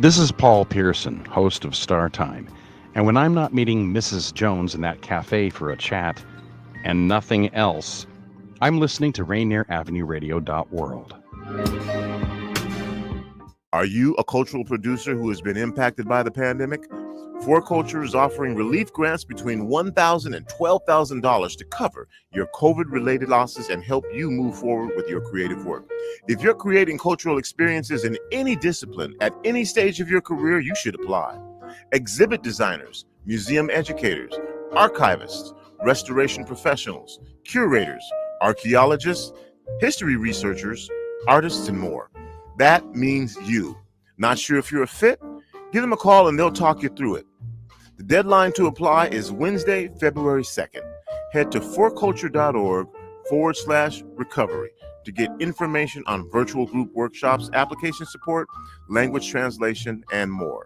This is Paul Pearson, host of Star Time. And when I'm not meeting Mrs. Jones in that cafe for a chat and nothing else, I'm listening to Rainier Avenue Radio.world. Are you a cultural producer who has been impacted by the pandemic? Four Culture is offering relief grants between $1,000 and $12,000 to cover your COVID-related losses and help you move forward with your creative work. If you're creating cultural experiences in any discipline at any stage of your career, you should apply. Exhibit designers, museum educators, archivists, restoration professionals, curators, archaeologists, history researchers, artists, and more. That means you. Not sure if you're a fit? Give them a call and they'll talk you through it. The deadline to apply is Wednesday, February 2nd. Head to forculture.org/recovery to get information on virtual group workshops, application support, language translation, and more.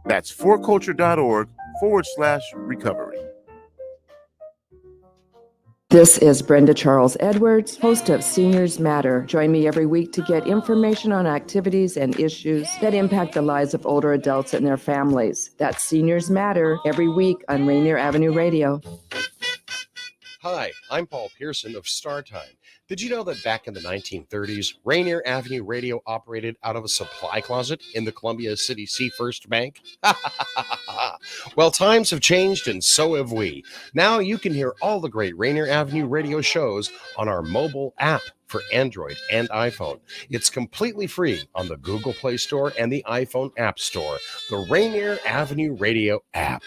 That's forculture.org/recovery. This is Brenda Charles Edwards, host of Seniors Matter. Join me every week to get information on activities and issues that impact the lives of older adults and their families. That's Seniors Matter every week on Rainier Avenue Radio. Hi, I'm Paul Pearson of Star Time. Did you know that back in the 1930s, Rainier Avenue Radio operated out of a supply closet in the Columbia City Sea First Bank? Well, times have changed and so have we. Now you can hear all the great Rainier Avenue Radio shows on our mobile app for Android and iPhone. It's completely free on the Google Play Store and the iPhone App Store. The Rainier Avenue Radio app.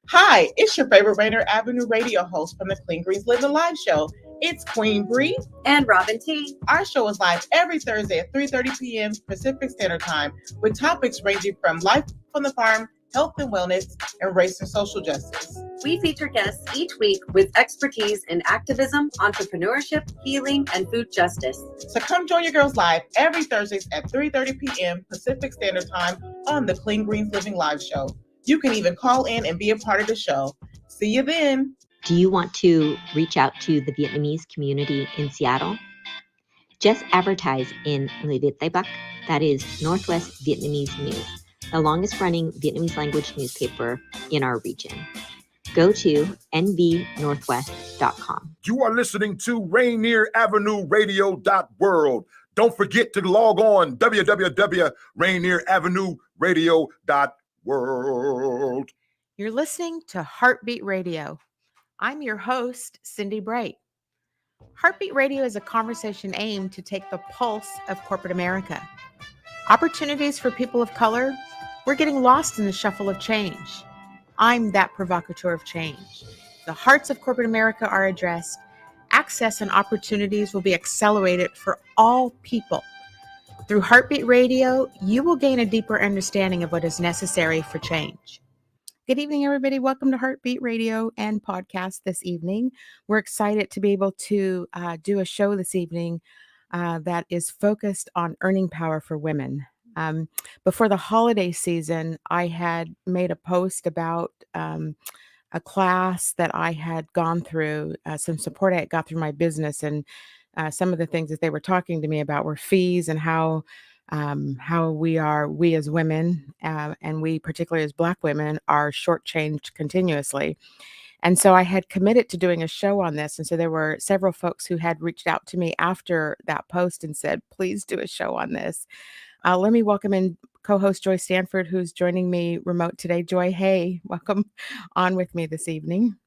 Hi, it's your favorite Rainier Avenue radio host from the Clean Greens Living Live show. It's Queen Bree and Robin T. Our show is live every Thursday at 3:30 p.m. Pacific Standard Time with topics ranging from life on the farm, health and wellness, and race and social justice. We feature guests each week with expertise in activism, entrepreneurship, healing, and food justice. So come join your girls live every Thursdays at 3:30 p.m. Pacific Standard Time on the Clean Greens Living Live show. You can even call in and be a part of the show. See you then. Do you want to reach out to the Vietnamese community in Seattle? Just advertise in Le Viet Tây Bắc, that is Northwest Vietnamese News, the longest running Vietnamese language newspaper in our region. Go to nvnorthwest.com. You are listening to Rainier Avenue Radio.world. Don't forget to log on www.rainieravenueradio.world. You're listening to Heartbeat Radio. I'm your host, Cindi Bright. Heartbeat Radio is a conversation aimed to take the pulse of corporate America. Opportunities for people of color, we're getting lost in the shuffle of change. I'm that provocateur of change. The hearts of corporate America are addressed. Access and opportunities will be accelerated for all people. Through Heartbeat Radio, you will gain a deeper understanding of what is necessary for change. Good evening, everybody. Welcome to Heartbeat Radio and podcast this evening. We're excited to be able to do a show this evening that is focused on earning power for women. Before the holiday season, I had made a post about a class that I had gone through, some support I had got through my business, and some of the things that they were talking to me about were fees and how we as women, and we particularly as Black women, are shortchanged continuously. And so I had committed to doing a show on this. And so there were several folks who had reached out to me after that post and said, please do a show on this. Let me welcome in co-host Joy Stanford, who's joining me remote today. Joy, hey, welcome on with me this evening.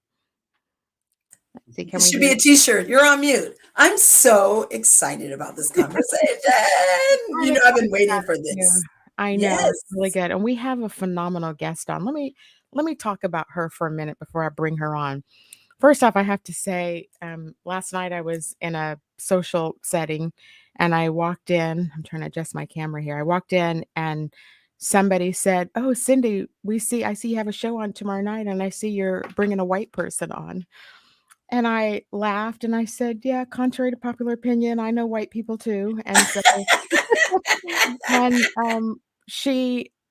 See, it should be a t-shirt. You're on mute. I'm so excited about this conversation. I've been waiting for this. I know. Yes. It's really good. And we have a phenomenal guest on. Let me talk about her for a minute before I bring her on. First off, I have to say, last night I was in a social setting and I walked in. I'm trying to adjust my camera here. I walked in and somebody said, "Oh, Cindi, I see you have a show on tomorrow night and I see you're bringing a white person on." And I laughed and I said, yeah, contrary to popular opinion, I know white people too. And so,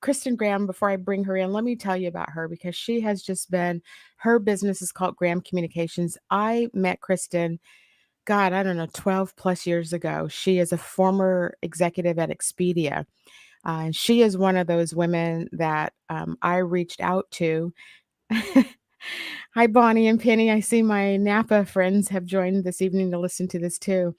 Kristin Graham, before I bring her in, let me tell you about her because she has just been, her business is called Graham Communications. I met Kristin, 12 plus years ago. She is a former executive at Expedia. She is one of those women that I reached out to. Hi, Bonnie and Penny. I see my Napa friends have joined this evening to listen to this too.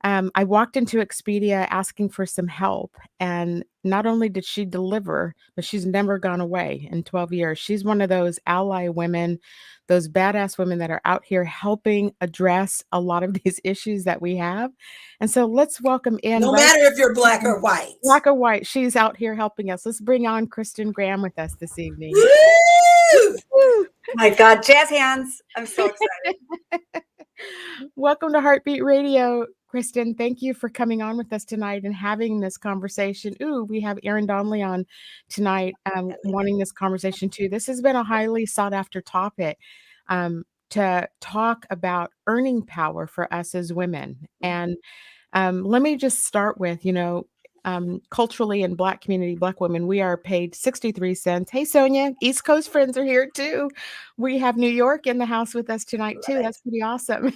I walked into Expedia asking for some help, and not only did she deliver, but she's never gone away in 12 years. She's one of those ally women, those badass women that are out here helping address a lot of these issues that we have. And so let's welcome in. No matter if you're black or white. Black or white, she's out here helping us. Let's bring on Kristin Graham with us this evening. Woo! My God, jazz hands. I'm so excited. Welcome to Heartbeat Radio. Kristin, thank you for coming on with us tonight and having this conversation. Ooh, we have Erin Donnelly on tonight wanting this conversation too. This has been a highly sought after topic to talk about earning power for us as women. And let me just start with, culturally in Black community, Black women, we are paid 63 cents. Hey, Sonia, East Coast friends are here too. We have New York in the house with us tonight too. That's pretty awesome.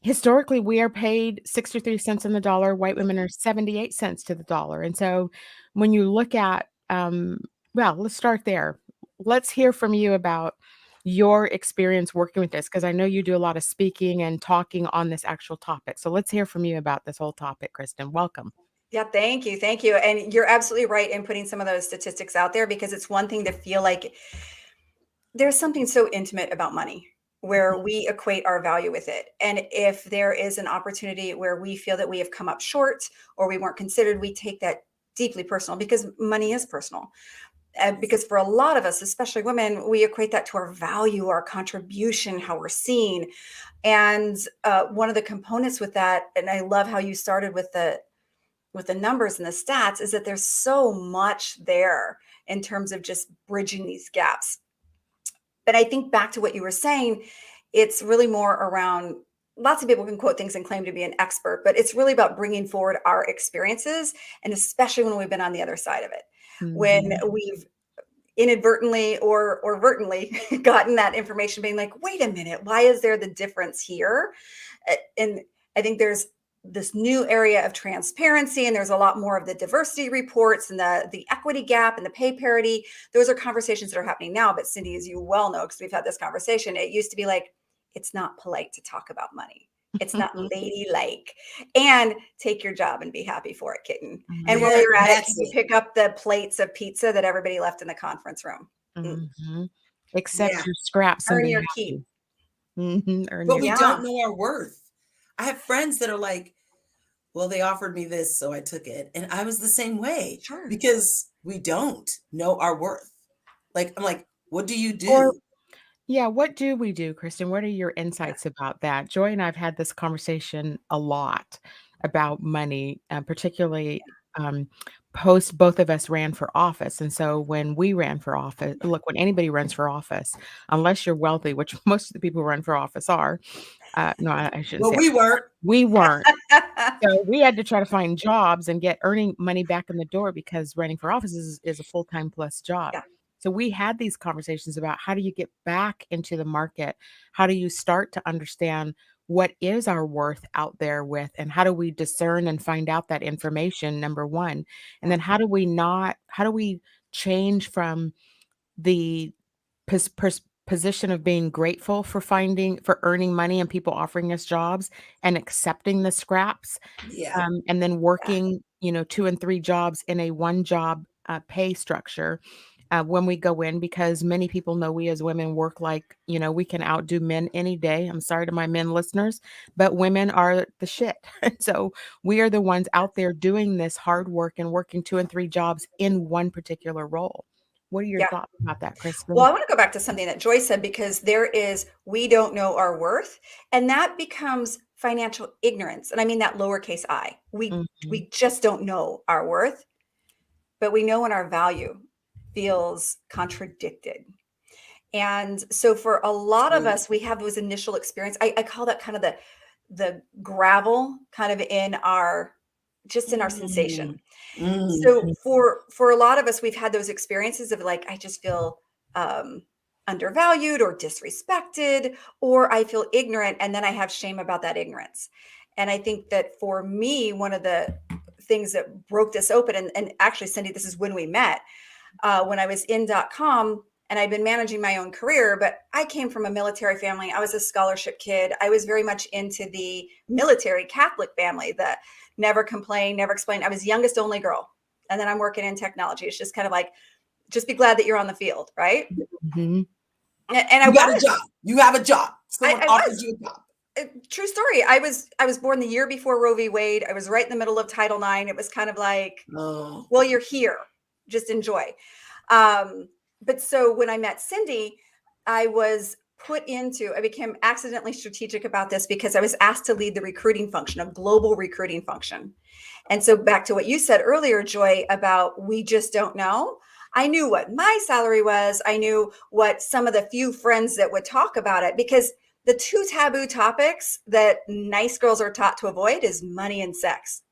Historically, we are paid 63 cents on the dollar. White women are 78 cents to the dollar. And so when you look at, let's start there. Let's hear from you about your experience working with this, because I know you do a lot of speaking and talking on this actual topic. So let's hear from you about this whole topic, Kristin. Welcome. Yeah, thank you. Thank you. And you're absolutely right in putting some of those statistics out there, because it's one thing to feel like there's something so intimate about money, where we equate our value with it. And if there is an opportunity where we feel that we have come up short or we weren't considered, we take that deeply personal, because money is personal. Because for a lot of us, especially women, we equate that to our value, our contribution, how we're seen. And one of the components with that, and I love how you started with the numbers and the stats, is that there's so much there in terms of just bridging these gaps. But I think back to what you were saying, it's really more around, lots of people can quote things and claim to be an expert, but it's really about bringing forward our experiences, and especially when we've been on the other side of it, when we've inadvertently or vertently gotten that information, being like, wait a minute, why is there the difference here? And I think there's this new area of transparency, and there's a lot more of the diversity reports and the equity gap and the pay parity. Those are conversations that are happening now. But Cindi, as you well know, because we've had this conversation, it used to be like, it's not polite to talk about money. It's not ladylike. And take your job and be happy for it, kitten. And while you're at it, you pick up the plates of pizza that everybody left in the conference room. Accept your scraps. Earn your keep. But we don't know our worth. I have friends that are like, well, they offered me this, so I took it. And I was the same way. Sure. Because we don't know our worth. Like, I'm like, what do you do? What do we do, Kristin? What are your insights about that? Joy and I have had this conversation a lot about money, particularly post both of us ran for office. And so when we ran for office, look, when anybody runs for office, unless you're wealthy, which most of the people who run for office are, no, I shouldn't say. We weren't. We weren't. So we had to try to find jobs and get earning money back in the door, because running for office is a full-time plus job. Yeah. So we had these conversations about, how do you get back into the market? How do you start to understand what is our worth out there with, and how do we discern and find out that information, number one? And then how do we change from the position of being grateful for earning money and people offering us jobs and accepting the scraps, and then working, 2 and 3 jobs in a one job pay structure when we go in, because many people know we as women work like, we can outdo men any day. I'm sorry to my men listeners, but women are the shit. So we are the ones out there doing this hard work and working 2 and 3 jobs in one particular role. What are your thoughts about that, Kristin? Well, I want to go back to something that Joy said, because we don't know our worth, and that becomes financial ignorance. And I mean that lowercase I. We just don't know our worth, but we know when our value feels contradicted. And so for a lot of us, we have those initial experience. I call that kind of the gravel kind of in our sensation. So for a lot of us, we've had those experiences of like, I just feel undervalued or disrespected, or I feel ignorant. And then I have shame about that ignorance. And I think that for me, one of the things that broke this open. And actually, Cindi, this is when we met, when I was in .com. And I'd been managing my own career, but I came from a military family. I was a scholarship kid. I was very much into the military Catholic family that never complained, never explained. I was youngest only girl. And then I'm working in technology. It's just kind of like, just be glad that you're on the field, right? Mm-hmm. And I got a job. You have a job. Someone offers you a job. True story. I was born the year before Roe v. Wade. I was right in the middle of Title IX. It was kind of like, well, you're here. Just enjoy. But so when I met Cindi, I became accidentally strategic about this because I was asked to lead the recruiting function, a global recruiting function. And so back to what you said earlier, Joy, about we just don't know. I knew what my salary was. I knew what some of the few friends that would talk about it, because the two taboo topics that nice girls are taught to avoid is money and sex.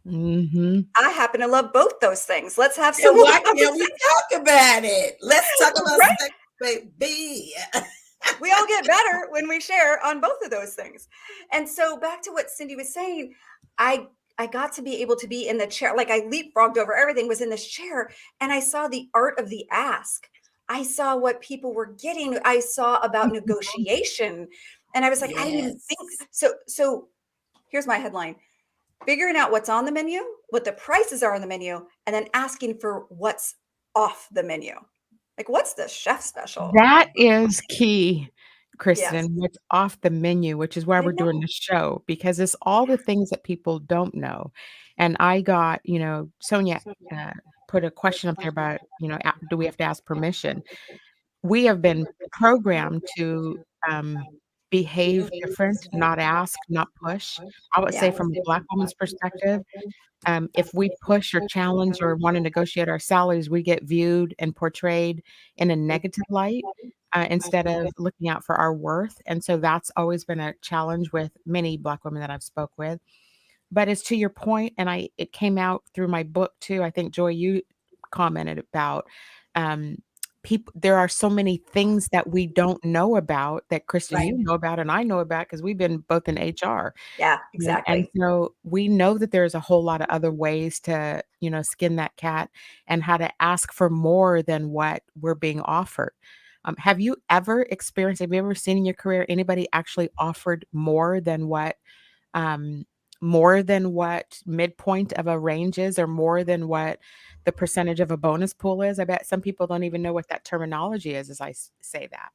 Mm-hmm. I happen to love both those things. Let's have some. So why can't we talk about it? Let's talk about sex, baby. We all get better when we share on both of those things. And so back to what Cindi was saying, I got to be able to be in the chair. Like I leapfrogged over everything, was in this chair, and I saw the art of the ask. I saw what people were getting. I saw about negotiation. And I was like, I didn't even think. So here's my headline. Figuring out what's on the menu, what the prices are on the menu, and then asking for what's off the menu. Like, what's the chef special? That is key, Kristin, what's off the menu, which is why we're doing the show, because it's all the things that people don't know. And I got, Sonia put a question up there about, do we have to ask permission? We have been programmed to behave different, not ask, not push. I would say from a Black woman's perspective, if we push or challenge or want to negotiate our salaries, we get viewed and portrayed in a negative light instead of looking out for our worth. And so that's always been a challenge with many Black women that I've spoke with. But it's to your point, and it came out through my book too. I think, Joy, you commented about people. There are so many things that we don't know about that Kristin, you know about, and I know about because we've been both in HR. Yeah, exactly. And so we know that there's a whole lot of other ways to, skin that cat and how to ask for more than what we're being offered. Have you ever seen in your career anybody actually offered more than what midpoint of a range is, or more than what the percentage of a bonus pool is? I bet some people don't even know what that terminology is as I say that.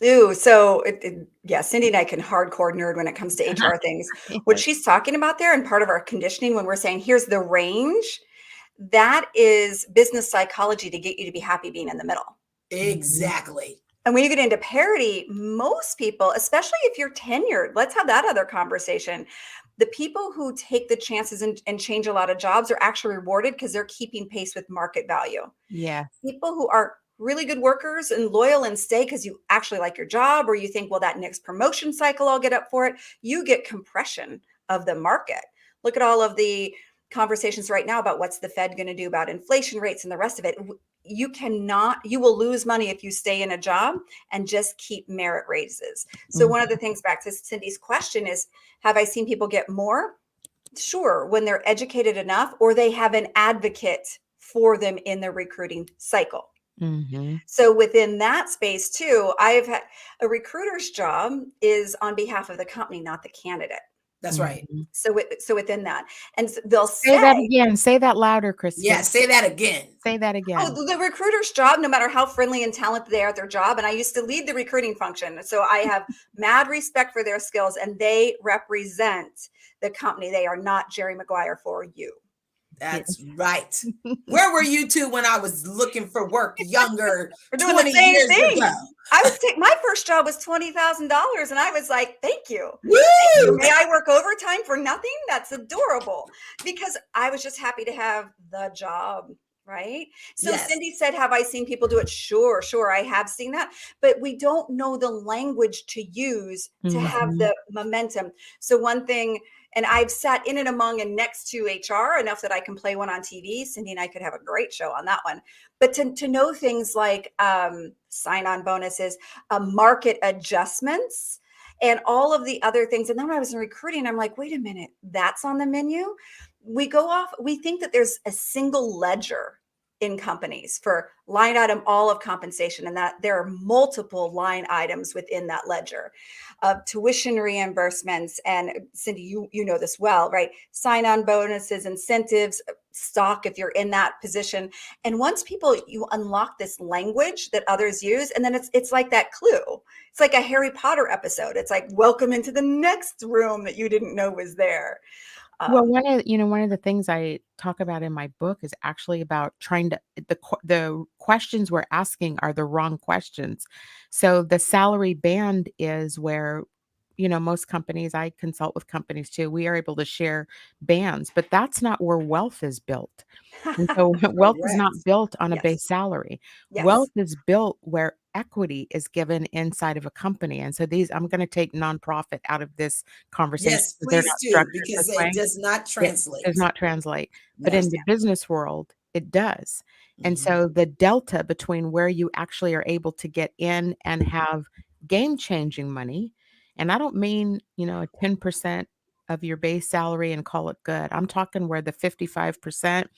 Ooh, so Cindi and I can hardcore nerd when it comes to HR things. What she's talking about there, and part of our conditioning when we're saying, here's the range, that is business psychology to get you to be happy being in the middle. Exactly. And when you get into parity, most people, especially if you're tenured, let's have that other conversation. The people who take the chances and change a lot of jobs are actually rewarded because they're keeping pace with market value. Yeah. People who are really good workers and loyal and stay because you actually like your job, or you think, well, that next promotion cycle, I'll get up for it. You get compression of the market. Look at all of the conversations right now about what's the Fed going to do about inflation rates and the rest of it. You will lose money if you stay in a job and just keep merit raises. So one of the things, back to Cindy's question, is, have I seen people get more? Sure, when they're educated enough or they have an advocate for them in the recruiting cycle. Mm-hmm. So within that space too, I've had a recruiter's job is on behalf of the company, not the candidate. That's right. So within that, and they'll say that again. Say that louder, Kristin. Yeah, say that again. Say that again. Oh, the recruiter's job, no matter how friendly and talented they are at their job, and I used to lead the recruiting function, so I have mad respect for their skills, and they represent the company. They are not Jerry Maguire for you. That's right. Where were you two when I was looking for work younger? We're doing the same thing. My first job was $20,000, and I was like, "Thank you. Woo! May I work overtime for nothing?" That's adorable, because I was just happy to have the job. Right. So yes. Cindi said, have I seen people do it? Sure. I have seen that, but we don't know the language to use to have the momentum. So one thing, and I've sat in and among and next to HR enough that I can play one on TV. Cindi and I could have a great show on that one. But to know things like sign-on bonuses, market adjustments, and all of the other things. And then when I was in recruiting, I'm like, wait a minute, that's on the menu. we think that there's a single ledger in companies for line item, all of compensation, and that there are multiple line items within that ledger of tuition reimbursements. And Cindi, you know this well, right? Sign-on bonuses, incentives, stock, if you're in that position. And once you unlock this language that others use, and then it's like that clue. It's like a Harry Potter episode. It's like, welcome into the next room that you didn't know was there. Well, one of the things I talk about in my book is actually about the questions we're asking are the wrong questions. So the salary band is where, most companies, I consult with companies too, we are able to share bands, but that's not where wealth is built. And so wealth is not built on a base salary. Wealth is built where equity is given inside of a company. And so I'm going to take nonprofit out of this conversation. Yes, Because they're please not do, structured because this way. it does not translate. It does not translate. But No. in the business world, it does. And Mhm. so the delta between where you actually are able to get in and have game-changing money, and I don't mean, a 10% of your base salary and call it good. I'm talking where the 55%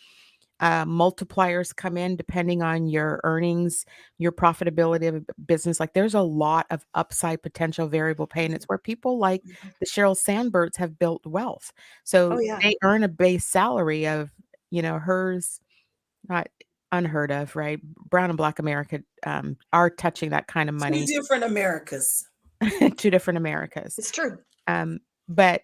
multipliers come in depending on your earnings, your profitability of a business. Like there's a lot of upside potential variable pay, and it's where people like the Sheryl Sandbergs have built wealth. So they earn a base salary of, hers, not unheard of, right? Brown and Black America are touching that kind of money. Two different Americas. Two different Americas. It's true. But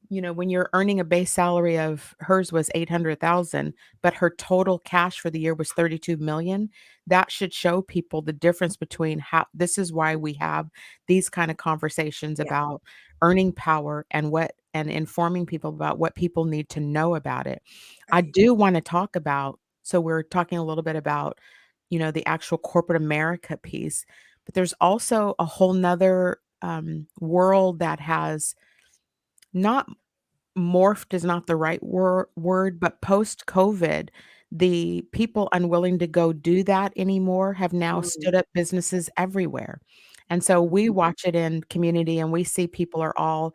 when you're earning a base salary of hers was 800,000, but her total cash for the year was 32 million, that should show people the difference between this is why we have these kind of conversations about earning power and informing people about what people need to know about it. I do want to talk about, so we're talking a little bit about, the actual corporate America piece, but there's also a whole nother world that has not morphed is not the right word, but post-COVID, the people unwilling to go do that anymore have now stood up businesses everywhere. And so we watch it in community and we see people are all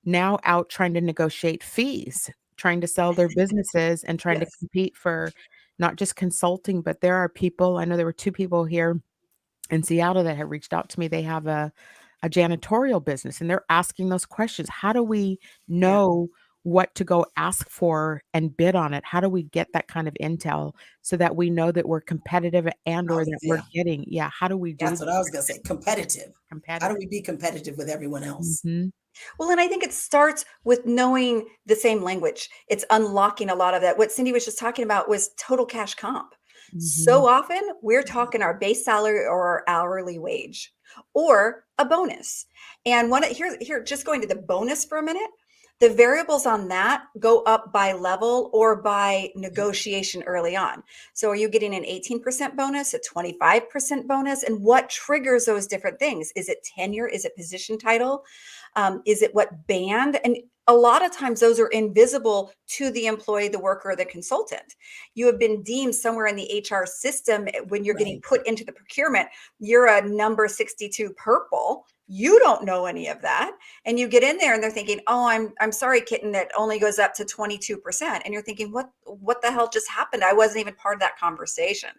now out trying to negotiate fees, trying to sell their businesses and trying to compete for not just consulting, but there are people, I know there were 2 people here in Seattle that have reached out to me. They have a janitorial business and they're asking those questions. How do we know what to go ask for and bid on it? How do we get that kind of intel so that we know that we're competitive or that we're getting, how do we do That's what I was going to say. Competitive. competitive? How do we be competitive with everyone else? Mhm. Well, and I think it starts with knowing the same language. It's unlocking a lot of that. What Cindi was just talking about was total cash comp. So often we're talking our base salary or our hourly wage or a bonus. And here, just going to the bonus for a minute, the variables on that go up by level or by negotiation early on. So are you getting an 18% bonus, a 25% bonus? And what triggers those different things? Is it tenure? Is it position title? Is it what band? And a lot of times those are invisible to the employee, the worker, or the consultant. You have been deemed somewhere in the HR system when you're getting put into the procurement, you're a number 62 purple. You don't know any of that. And you get in there and they're thinking, oh, I'm sorry, kitten, that only goes up to 22%. And you're thinking, what the hell just happened? I wasn't even part of that conversation.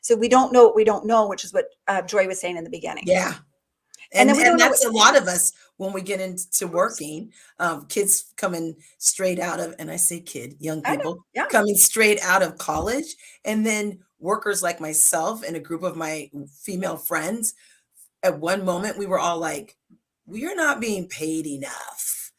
So we don't know what we don't know, which is what Joy was saying in the beginning. Yeah. And that's a lot of us when we get into working, kids coming straight out of, and I say kid, young people coming straight out of college, and then workers like myself and a group of my female friends. At one moment, we were all like, we are not being paid enough,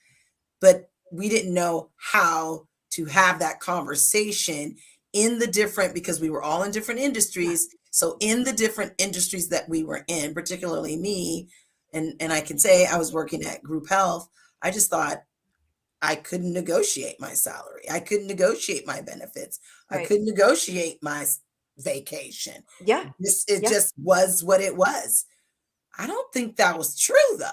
but we didn't know how to have that conversation because we were all in different industries. So in the different industries that we were in, particularly me, and I can say I was working at Group Health, I just thought I couldn't negotiate my salary. I couldn't negotiate my benefits. I couldn't negotiate my vacation. Yeah. It just was what it was. I don't think that was true though.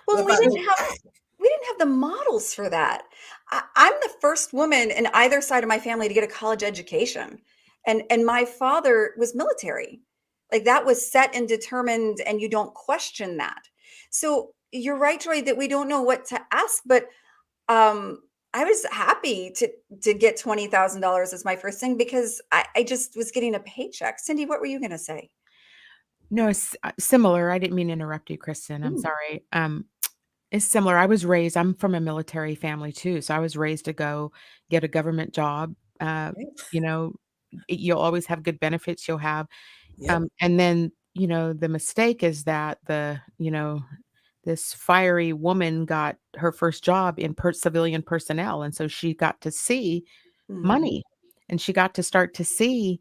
Well, we didn't have the models for that. I'm the first woman in either side of my family to get a college education. And my father was military. Like that was set and determined, and you don't question that. So you're right, Joy, that we don't know what to ask, but I was happy to get $20,000 as my first thing because I just was getting a paycheck. Cindi, what were you going to say? No, it's similar. I didn't mean to interrupt you, Kristin. I'm sorry. It's similar. I'm from a military family too. So I was raised to go get a government job. You know, you'll always have good benefits. You'll have, and then, the mistake is that this fiery woman got her first job in civilian personnel. And so she got to see money, and she got to start to see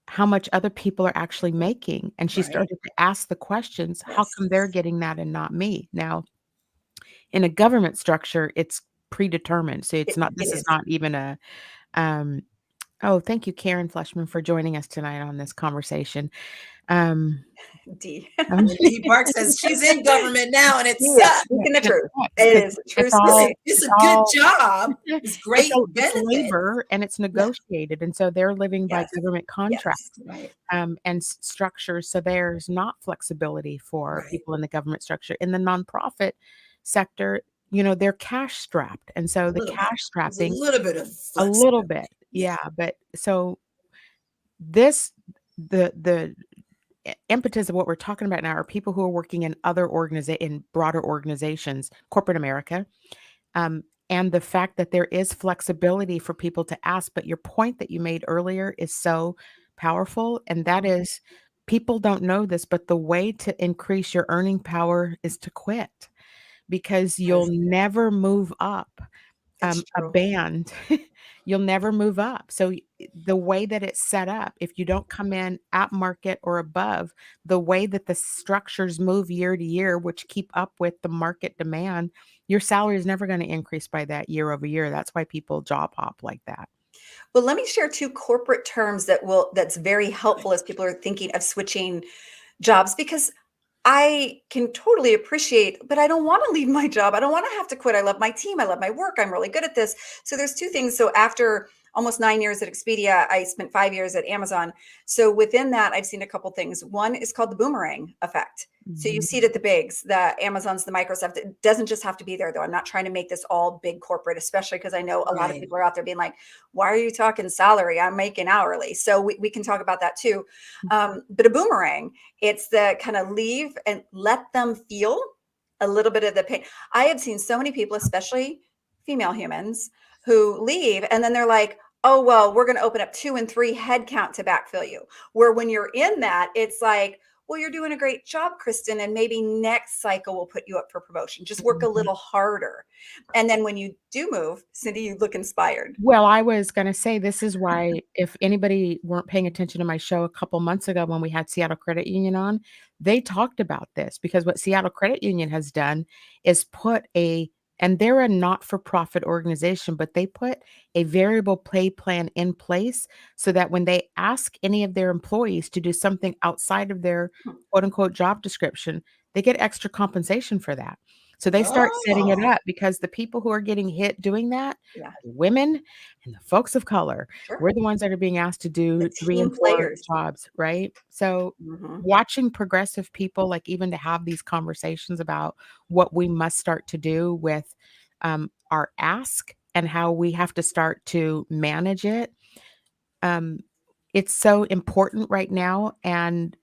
how much other people are actually making. And she started to ask the questions, how come they're getting that and not me? Now, in a government structure, it's predetermined. So this is not even a, thank you, Karen Fleshman, for joining us tonight on this conversation. D. D. Park says she's in government now, and it's speaking the truth. It is true story. It's a good job. It's great benefit. Labor, and it's negotiated, and so they're living by government contracts and structures. So there's not flexibility for people in the government structure. In the nonprofit sector, they're cash strapped, and so the cash strapping, a little bit, But so the impetus of what we're talking about now are people who are working in in broader organizations, corporate America, and the fact that there is flexibility for people to ask. But your point that you made earlier is so powerful, and that is, people don't know this, but the way to increase your earning power is to quit, because you'll never move up a band. You'll never move up. So the way that it's set up, if you don't come in at market or above, the way that the structures move year to year, which keep up with the market demand, your salary is never going to increase by that year over year. That's why people job hop like that. Well, let me share 2 corporate terms that's very helpful as people are thinking of switching jobs, because I can totally appreciate, but I don't want to leave my job. I don't want to have to quit. I love my team. I love my work. I'm really good at this. So there's 2 things. So after almost 9 years at Expedia, I spent 5 years at Amazon. So within that, I've seen a couple things. One is called the boomerang effect. So you see it at the bigs, the Amazons, the Microsoft. It doesn't just have to be there, though. I'm not trying to make this all big corporate, especially because I know a lot of people are out there being like, why are you talking salary? I'm making hourly. So we can talk about that too. But a boomerang, it's the kind of leave and let them feel a little bit of the pain. I have seen so many people, especially female humans, who leave and then they're like, oh, well, we're going to open up 2 and 3 headcount to backfill you. Where when you're in that, it's like, well, you're doing a great job, Kristin, and maybe next cycle we'll put you up for promotion. Just work a little harder. And then when you do move, Cindi, you look inspired. Well, I was going to say, this is why, if anybody weren't paying attention to my show a couple months ago when we had Seattle Credit Union on, they talked about this, because what Seattle Credit Union has done is and they're a not-for-profit organization, but they put a variable pay plan in place so that when they ask any of their employees to do something outside of their quote-unquote job description, they get extra compensation for that. So they start setting it up, because the people who are getting hit doing that, women and the folks of color, we're the ones that are being asked to do 3 and 4 jobs, right? So watching progressive people, like, even to have these conversations about what we must start to do with our ask and how we have to start to manage it. It's so important right now. And,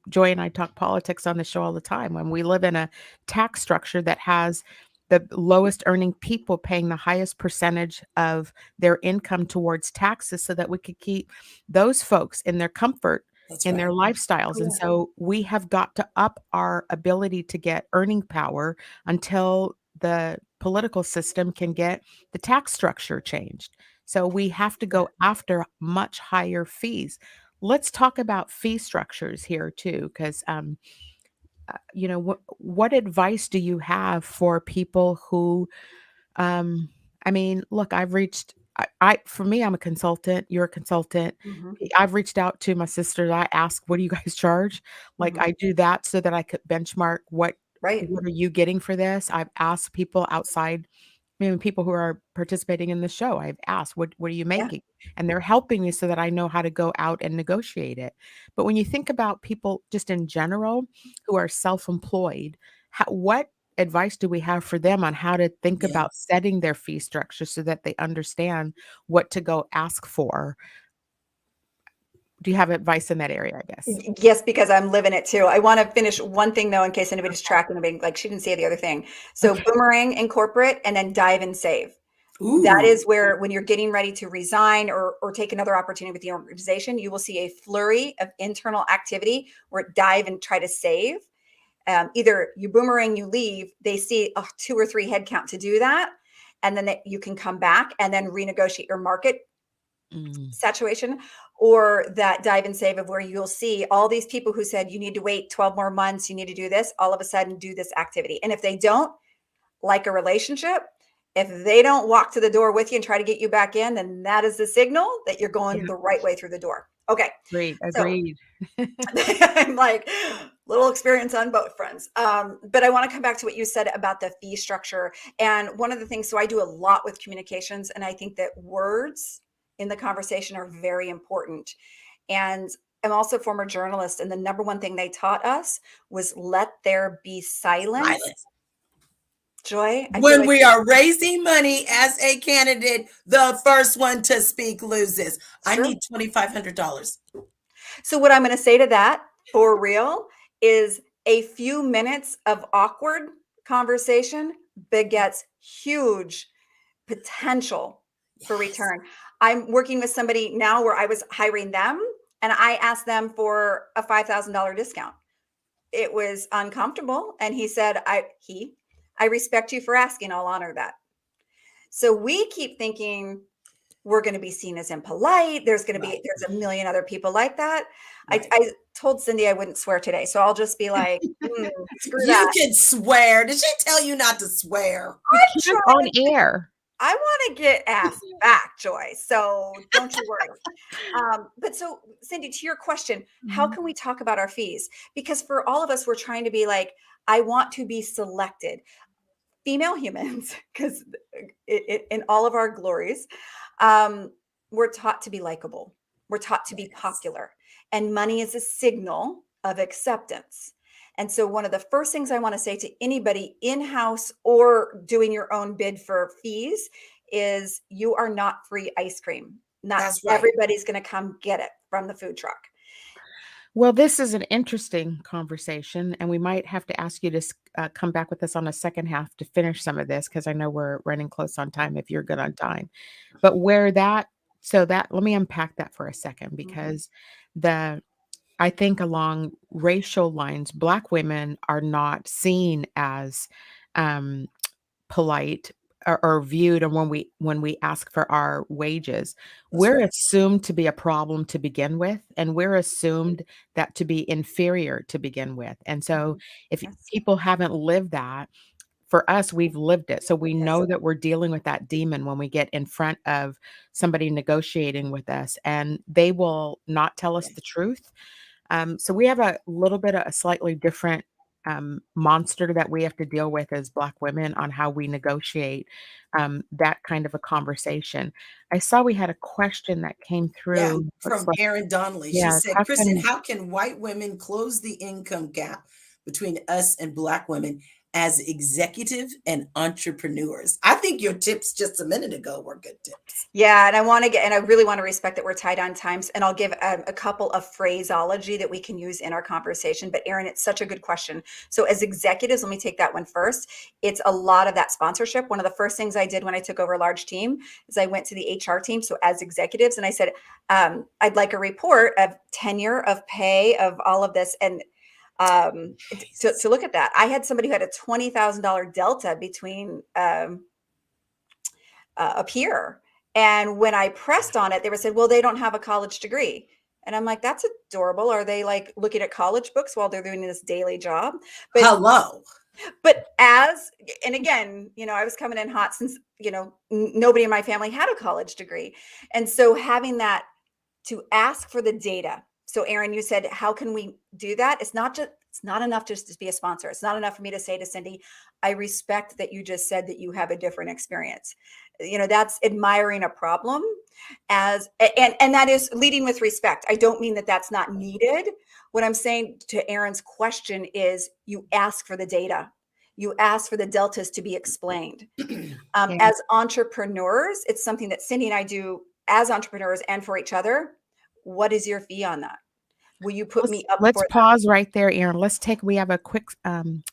Joy and I talk politics on the show all the time. When we live in a tax structure that has the lowest earning people paying the highest percentage of their income towards taxes, so that we could keep those folks in their comfort in their lifestyles. And so we have got to up our ability to get earning power until the political system can get the tax structure changed. So we have to go after much higher fees. Let's talk about fee structures here too, because what advice do you have for people who, look, I've reached. For me, I'm a consultant. You're a consultant. I've reached out to my sisters. I ask, what do you guys charge? Like, I do that so that I could benchmark what are you getting for this? I've asked people outside, people who are participating in the show. I've asked, what are you making? And they're helping me so that I know how to go out and negotiate it. But when you think about people just in general who are self-employed, what advice do we have for them on how to think about setting their fee structure so that they understand what to go ask for? Do you have advice in that area, I guess? Yes, because I'm living it too. I want to finish one thing though, in case anybody's tracking, being like, she didn't say the other thing. So boomerang in corporate and then dive and save. Ooh. That is where, when you're getting ready to resign or take another opportunity with the organization, you will see a flurry of internal activity where dive and try to save. Either you boomerang, you leave, they see a 2 or 3 headcount to do that. And then you can come back and then renegotiate your market saturation, or that dive and save of where you'll see all these people who said, you need to wait 12 more months, you need to do this, all of a sudden do this activity. And if they don't, like a relationship, if they don't walk to the door with you and try to get you back in, then that is the signal that you're going the right way through the door. Okay. Agreed. So, I'm like, little experience on both fronts. But I want to come back to what you said about the fee structure. And one of the things, so I do a lot with communications, and I think that words in the conversation are very important. And I'm also a former journalist, and the number one thing they taught us was let there be silence. Joy, when we are raising money as a candidate, the first one to speak loses. I need $2,500. So what I'm going to say to that, for real, is a few minutes of awkward conversation begets huge potential for return. I'm working with somebody now where I was hiring them, and I asked them for a $5,000 discount. It was uncomfortable, and he said, I respect you for asking. I'll honor that. So we keep thinking we're going to be seen as impolite. There's a million other people like that. Right. I told Cindy I wouldn't swear today, so I'll just be like, screw that. You can swear. Did she tell you not to swear? On air. I want to get asked back, Joy. So don't you worry. But so, Cindy, to your question, how can we talk about our fees? Because for all of us, we're trying to be like, I want to be selected. Female humans, because in all of our glories, we're taught to be likable. We're taught to be popular. And money is a signal of acceptance. And so one of the first things I want to say to anybody in-house or doing your own bid for fees is you are not free ice cream. Not everybody's going to come get it from the food truck. Well, this is an interesting conversation, and we might have to ask you to come back with us on the second half to finish some of this, because I know we're running close on time if you're good on time. But let me unpack that for a second, because I think along racial lines, Black women are not seen as polite or viewed, and when we ask for our wages, we're assumed to be a problem to begin with, and we're assumed that to be inferior to begin with. And so if people haven't lived that, for us, we've lived it. So we know that we're dealing with that demon when we get in front of somebody negotiating with us, and they will not tell us the truth. So we have a little bit of a slightly different monster that we have to deal with as Black women on how we negotiate that kind of a conversation. I saw we had a question that came through from Erin Donnelly. She said, Kristin, how can white women close the income gap between us and Black women as executive and entrepreneurs? I think your tips just a minute ago were good tips. Yeah. And I really want to respect that we're tight on times, and I'll give a couple of phraseology that we can use in our conversation. But Erin, it's such a good question. So as executives, let me take that one first. It's a lot of that sponsorship. One of the first things I did when I took over a large team is I went to the HR team. So as executives, and I said, I'd like a report of tenure, of pay, of all of this. And to look at that, I had somebody who had a $20,000 delta between a peer. And when I pressed on it, they were said, well, they don't have a college degree. And I'm like, that's adorable. Are they like looking at college books while they're doing this daily job? But, hello. But and again, I was coming in hot since, nobody in my family had a college degree. And so having that to ask for the data. So Erin, you said, how can we do that? It's not enough just to be a sponsor. It's not enough for me to say to Cindy, I respect that you just said that you have a different experience. That's admiring a problem and that is leading with respect. I don't mean that that's not needed. What I'm saying to Erin's question is you ask for the data. You ask for the deltas to be explained. As entrepreneurs, it's something that Cindi and I do as entrepreneurs and for each other. What is your fee on that? Will you put me up? Let's for pause right there, Erin. We have a quick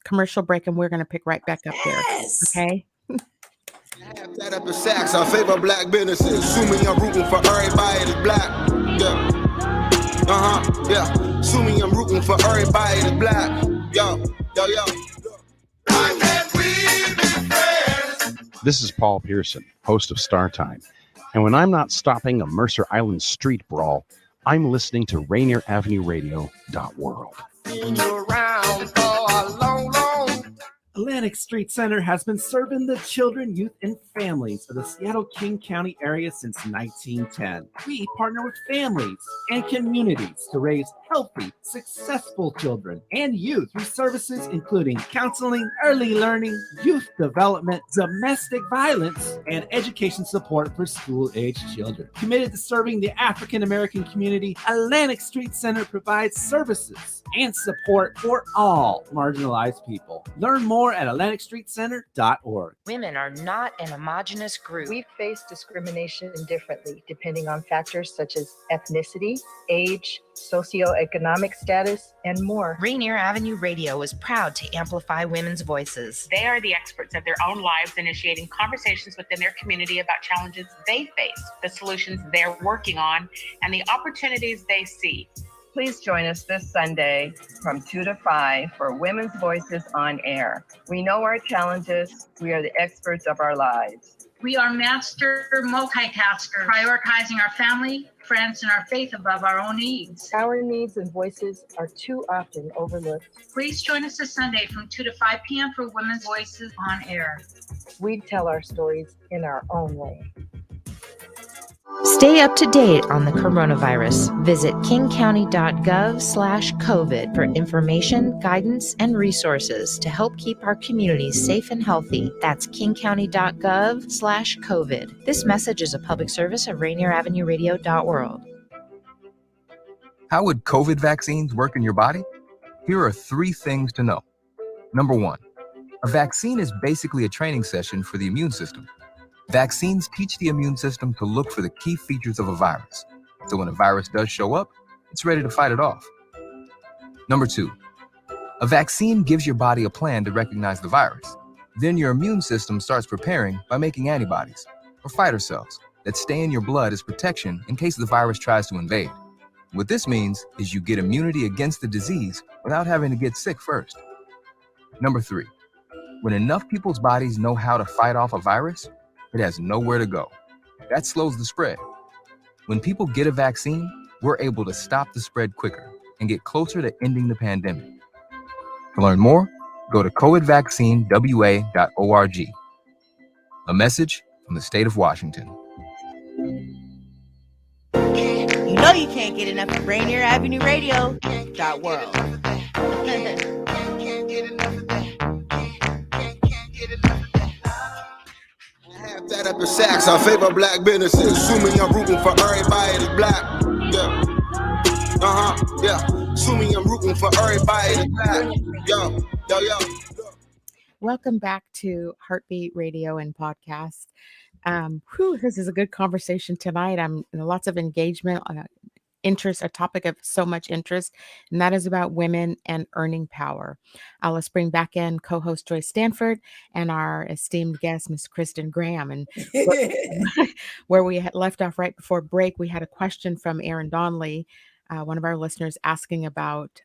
commercial break, and we're going to pick right back up there. Okay. Have that up in Saks. I favor black businesses. Assuming I'm rooting for everybody that's black. Yeah. Yeah. Assuming I'm rooting for everybody that's black. Yo. Why can't we be friends? This is Paul Pearson, host of Star Time. And when I'm not stopping a Mercer Island street brawl, I'm listening to Rainier Avenue Radio.world. Been around for a long Atlantic Street Center has been serving the children, youth, and families of the Seattle King County area since 1910. We partner with families and communities to raise healthy, successful children and youth through services including counseling, early learning, youth development, domestic violence, and education support for school-aged children. Committed to serving the African American community, Atlantic Street Center provides services and support for all marginalized people. Learn more at AtlanticStreetCenter.org. Women are not an homogenous group. We face discrimination differently depending on factors such as ethnicity, age, socioeconomic status, and more. Rainier Avenue Radio is proud to amplify women's voices. They are the experts of their own lives, initiating conversations within their community about challenges they face, the solutions they're working on, and the opportunities they see. Please join us this Sunday from 2 to 5 for Women's Voices on Air. We know our challenges. We are the experts of our lives. We are master multitaskers, prioritizing our family, friends, and our faith above our own needs. Our needs and voices are too often overlooked. Please join us this Sunday from 2 to 5 p.m. for Women's Voices on Air. We tell our stories in our own way. Stay up to date on the coronavirus. Visit kingcounty.gov/COVID for information, guidance, and resources to help keep our communities safe and healthy. That's kingcounty.gov/COVID. This message is a public service of Rainier Avenue Radio.world. How would COVID vaccines work in your body? Here are 3 things to know. Number 1, a vaccine is basically a training session for the immune system. Vaccines teach the immune system to look for the key features of a virus. So when a virus does show up, it's ready to fight it off. Number 2, a vaccine gives your body a plan to recognize the virus. Then your immune system starts preparing by making antibodies, or fighter cells, that stay in your blood as protection in case the virus tries to invade. What this means is you get immunity against the disease without having to get sick first. Number 3, when enough people's bodies know how to fight off a virus, it has nowhere to go. That slows the spread. When people get a vaccine, we're able to stop the spread quicker and get closer to ending the pandemic. To learn more, go to covidvaccinewa.org. A message from the state of Washington. You know you can't get enough of Rainier Avenue Radio.world. Have that up in Saks. I favor black businesses. Assuming I'm rooting for everybody that's black. Yeah. Yeah. Assuming I'm rooting for everybody that's black. Yo. Welcome back to Heartbeat Radio and Podcast. This is a good conversation tonight. Lots of engagement, interest, a topic of so much interest, and that is about women and earning power. Let's bring back in co-host Joy Stanford and our esteemed guest, Miss Kristin Graham. And where we had left off right before break, we had a question from Aaron Donnelly, one of our listeners, asking about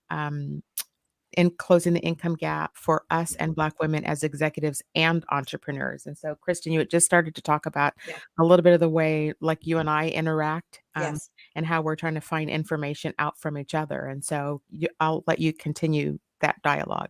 in closing the income gap for us and Black women as executives and entrepreneurs. And so, Kristin, you had just started to talk about a little bit of the way like you and I interact and how we're trying to find information out from each other. And so I'll let you continue that dialogue.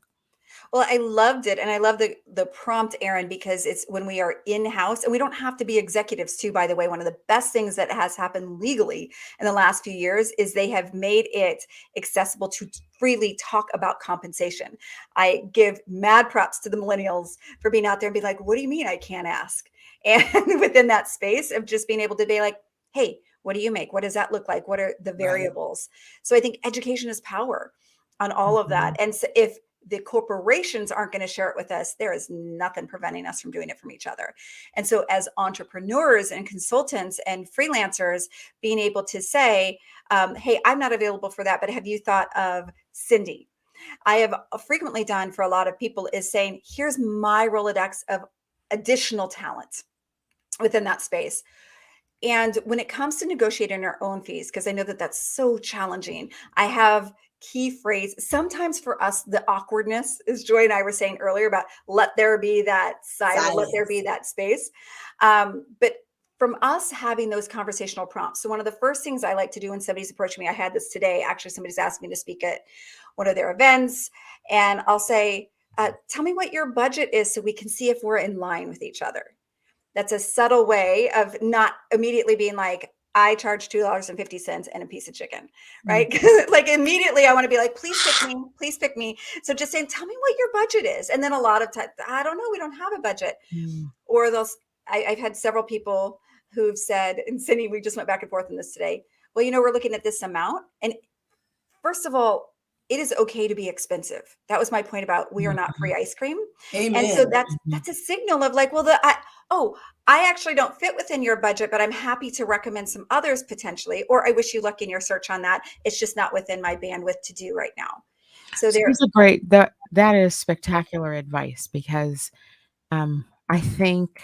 Well, I loved it. And I love the prompt, Aaron, because it's when we are in-house, and we don't have to be executives too, by the way. One of the best things that has happened legally in the last few years is they have made it accessible to freely talk about compensation. I give mad props to the millennials for being out there and be like, what do you mean I can't ask? And within that space of just being able to be like, hey, what do you make? What does that look like? What are the variables? So I think education is power on all of that. And so if the corporations aren't going to share it with us, there is nothing preventing us from doing it from each other. And so as entrepreneurs and consultants and freelancers, being able to say, hey, I'm not available for that, but have you thought of Cindi? I have frequently done for a lot of people is saying, here's my Rolodex of additional talent within that space. And when it comes to negotiating our own fees, because I know that that's so challenging, I have key phrase. Sometimes for us, the awkwardness, as Joy and I were saying earlier about let there be that silence, let there be that space. But from us having those conversational prompts. So one of the first things I like to do when somebody's approaching me, I had this today, actually somebody's asked me to speak at one of their events, and I'll say, tell me what your budget is so we can see if we're in line with each other. That's a subtle way of not immediately being like, I charge $2.50 and a piece of chicken, right? Like immediately I want to be like, please pick me. So just saying, tell me what your budget is. And then a lot of times, I don't know, we don't have a budget. Or I've had several people who've said, and Cindi, we just went back and forth on this today. Well, we're looking at this amount. And first of all, it is okay to be expensive. That was my point about we are not free ice cream. Amen. And so that's a signal of like, well, I actually don't fit within your budget, but I'm happy to recommend some others potentially, or I wish you luck in your search on that. It's just not within my bandwidth to do right now. So there's a great, that is spectacular advice, because I think,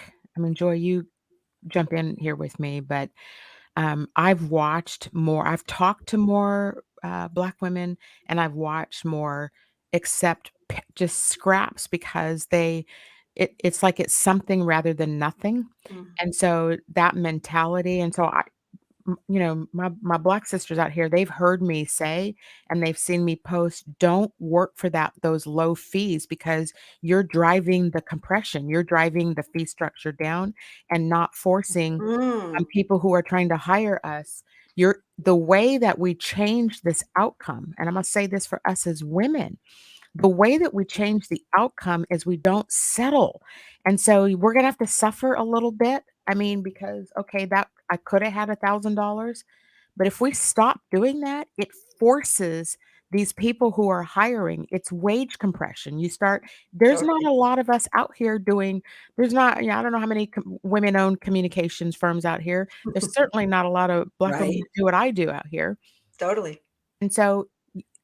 Joy, you jump in here with me, but I've talked to more Black women, and I've watched more accept just scraps because it's like it's something rather than nothing. And so that mentality, and so my Black sisters out here, they've heard me say, and they've seen me post, don't work for those low fees, because you're driving the compression, you're driving the fee structure down and not forcing people who are trying to hire us. The way that we change this outcome, and I'm going to say this for us as women, the way that we change the outcome is we don't settle. And so we're going to have to suffer a little bit. Because, okay, that I could have had $1,000, but if we stop doing that, it forces these people who are hiring, it's wage compression. There's not a lot of us out here there's not, I don't know how many women-owned communications firms out here. There's certainly not a lot of Black women who do what I do out here. Totally. And so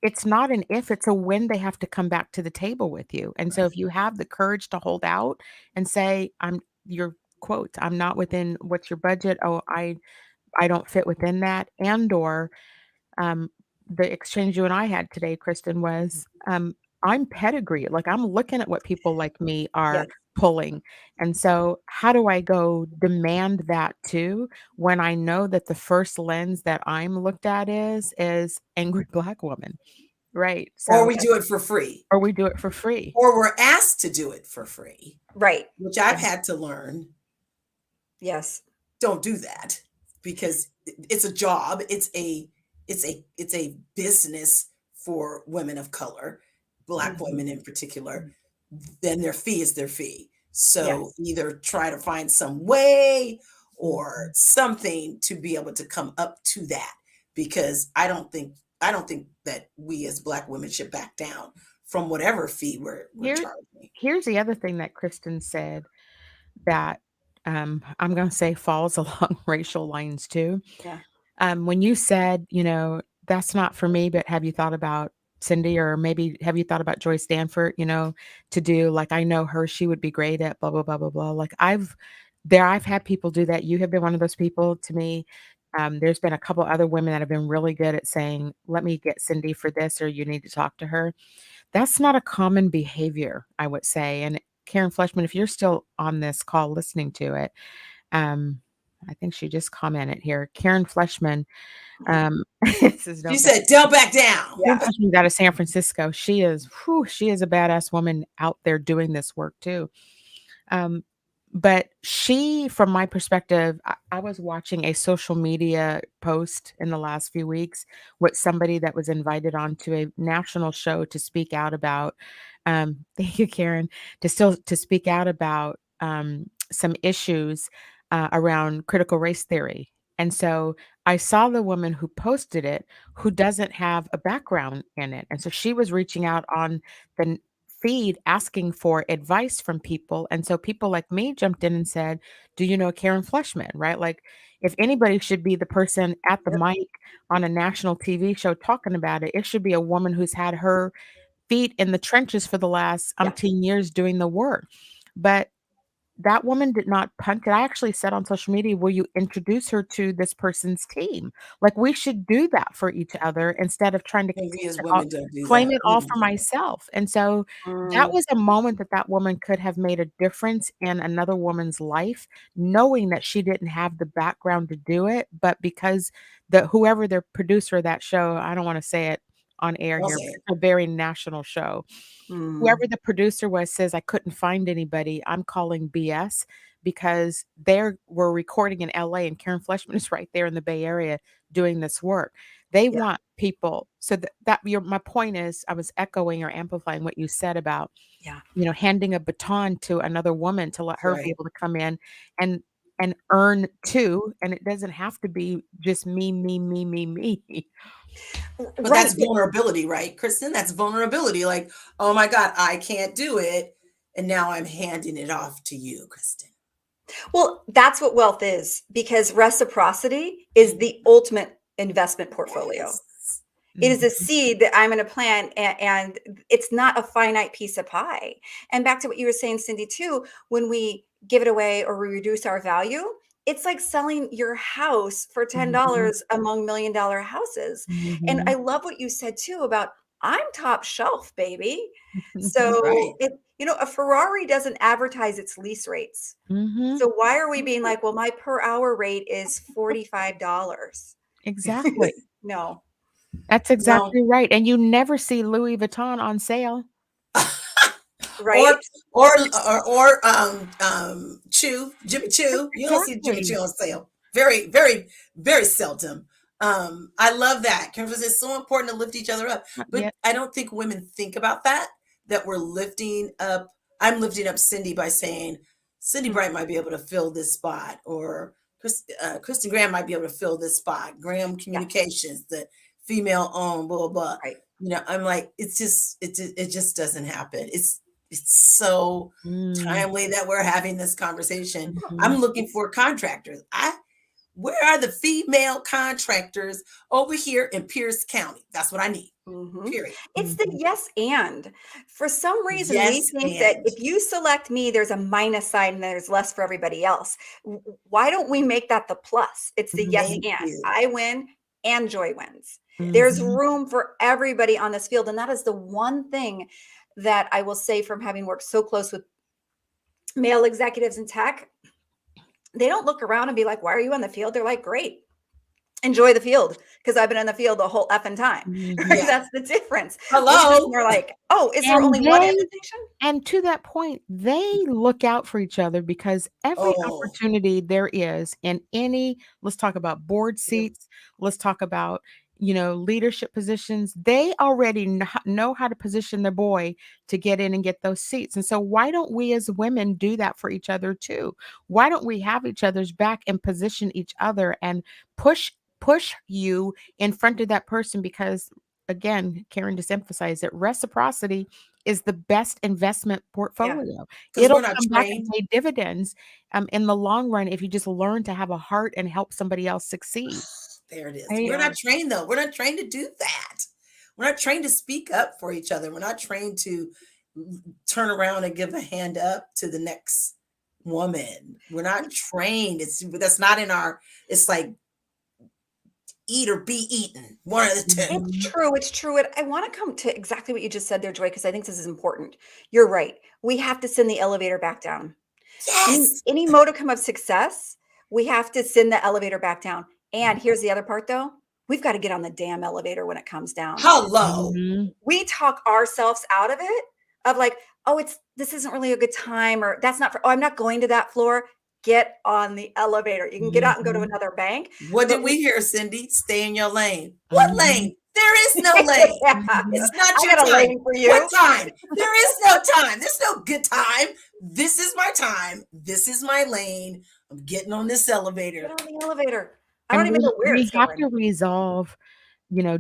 it's not an if, it's a when they have to come back to the table with you. And so if you have the courage to hold out and say, your quote, I'm not within what's your budget. Oh, I don't fit within that. And or the exchange you and I had today, Kristin, was I'm pedigree. Like I'm looking at what people like me are pulling. And so how do I go demand that too, when I know that the first lens that I'm looked at is angry Black woman? Right. So, or we do it for free. Or we do it for free. Or we're asked to do it for free. Right. Which I've had to learn. Yes. Don't do that, because it's a job. It's a business for women of color, Black women in particular. Then their fee is their fee. So either try to find some way or something to be able to come up to that, because I don't think that we as Black women should back down from whatever fee we're charging. Here's the other thing that Kristin said that I'm going to say falls along racial lines too. Yeah. When you said, that's not for me, but have you thought about Cindi, or maybe have you thought about Joy Stanford, to do, like, I know her, she would be great at blah, blah, blah, blah, blah. Like I've had people do that. You have been one of those people to me. There's been a couple other women that have been really good at saying, let me get Cindi for this, or you need to talk to her. That's not a common behavior, I would say. And Karen Fleshman, if you're still on this call listening to it, I think she just commented here. Karen Fleshman, she said, "Don't back down." Yeah. Karen Fleshman's out of San Francisco. She is a badass woman out there doing this work too. But she, from my perspective, I was watching a social media post in the last few weeks with somebody that was invited onto a national show to speak out about, thank you, Karen, to speak out about some issues around critical race theory. And so I saw the woman who posted it, who doesn't have a background in it. And so she was reaching out on feed asking for advice from people. And so people like me jumped in and said, do you know Karen Fleshman, right? Like, if anybody should be the person at the mic on a national TV show talking about it, it should be a woman who's had her feet in the trenches for the last umpteen years doing the work. But that woman did not punt it. I actually said on social media, will you introduce her to this person's team? Like, we should do that for each other instead of trying to And we as claim it women don't do claim that. it all for myself. And so that was a moment that that woman could have made a difference in another woman's life, knowing that she didn't have the background to do it. But because whoever the producer of that show, I don't want to say it on air I'll here, say but it. it's a very national show. Whoever the producer was says, I couldn't find anybody. I'm calling BS, because we're recording in LA and Karen Fleshman is right there in the Bay Area doing this work. They want people. So my point is, I was echoing or amplifying what you said about, handing a baton to another woman to let her be able to come in and earn too. And it doesn't have to be just me. But that's vulnerability, right, Kristin? That's vulnerability. Like, oh my God, I can't do it. And now I'm handing it off to you, Kristin. Well, that's what wealth is, because reciprocity is the ultimate investment portfolio. It is a seed that I'm going to plant, and it's not a finite piece of pie. And back to what you were saying, Cindi, too, when we give it away or we reduce our value, it's like selling your house for $10 among $1 million houses. And I love what you said too about, I'm top shelf, baby. So a Ferrari doesn't advertise its lease rates. So why are we being like, well, my per hour rate is $45? Exactly. No. That's exactly right. And you never see Louis Vuitton on sale. Right. Or Jimmy Choo. You don't see Jimmy Choo on sale. Very, very, very seldom. I love that. Because it's so important to lift each other up. But I don't think women think about that we're lifting up. I'm lifting up Cindi by saying, Cindi Bright might be able to fill this spot, or Kristin Graham might be able to fill this spot. Graham Communications, the female owned, blah, blah, blah. Right. I'm like, it just doesn't happen. It's so timely that we're having this conversation. I'm looking for contractors. Where are the female contractors over here in Pierce County? That's what I need. Period. It's the yes and. For some reason, we think that if you select me, there's a minus sign and there's less for everybody else. Why don't we make that the plus? It's the yes and. I win and Joy wins. There's room for everybody on this field. And that is the one thing that I will say from having worked so close with male executives in tech. They don't look around and be like, why are you on the field? They're like, great. Enjoy the field, because I've been in the field the whole effing time. That's the difference. Hello. They're like, oh, is there only one invitation? And to that point, they look out for each other, because every opportunity there is in let's talk about board seats. Let's talk about, leadership positions. They already know how to position their boy to get in and get those seats. And so why don't we as women do that for each other too? Why don't we have each other's back and position each other and push you in front of that person? Because again, Karen just emphasized that reciprocity is the best investment portfolio. It'll come back and pay dividends in the long run if you just learn to have a heart and help somebody else succeed. There it is. We're not trained though. We're not trained to do that. We're not trained to speak up for each other. We're not trained to turn around and give a hand up to the next woman. We're not trained. That's not in our, it's like eat or be eaten. One of the two. It's true. I want to come to exactly what you just said there, Joy, because I think this is important. You're right. We have to send the elevator back down. Yes. Any modicum of success, we have to send the elevator back down. And here's the other part, though. We've got to get on the damn elevator when it comes down. Hello. We talk ourselves out of it, of like, oh, this isn't really a good time, or that's not I'm not going to that floor. Get on the elevator. You can get out and go to another bank. What did we hear, Cindi? Stay in your lane. What lane? There is no lane. It's not your time. Lane for you. What time? There is no time. There's no good time. This is my time. This is my lane. I'm getting on this elevator. Get on the elevator. I don't even know where it's going. We have to resolve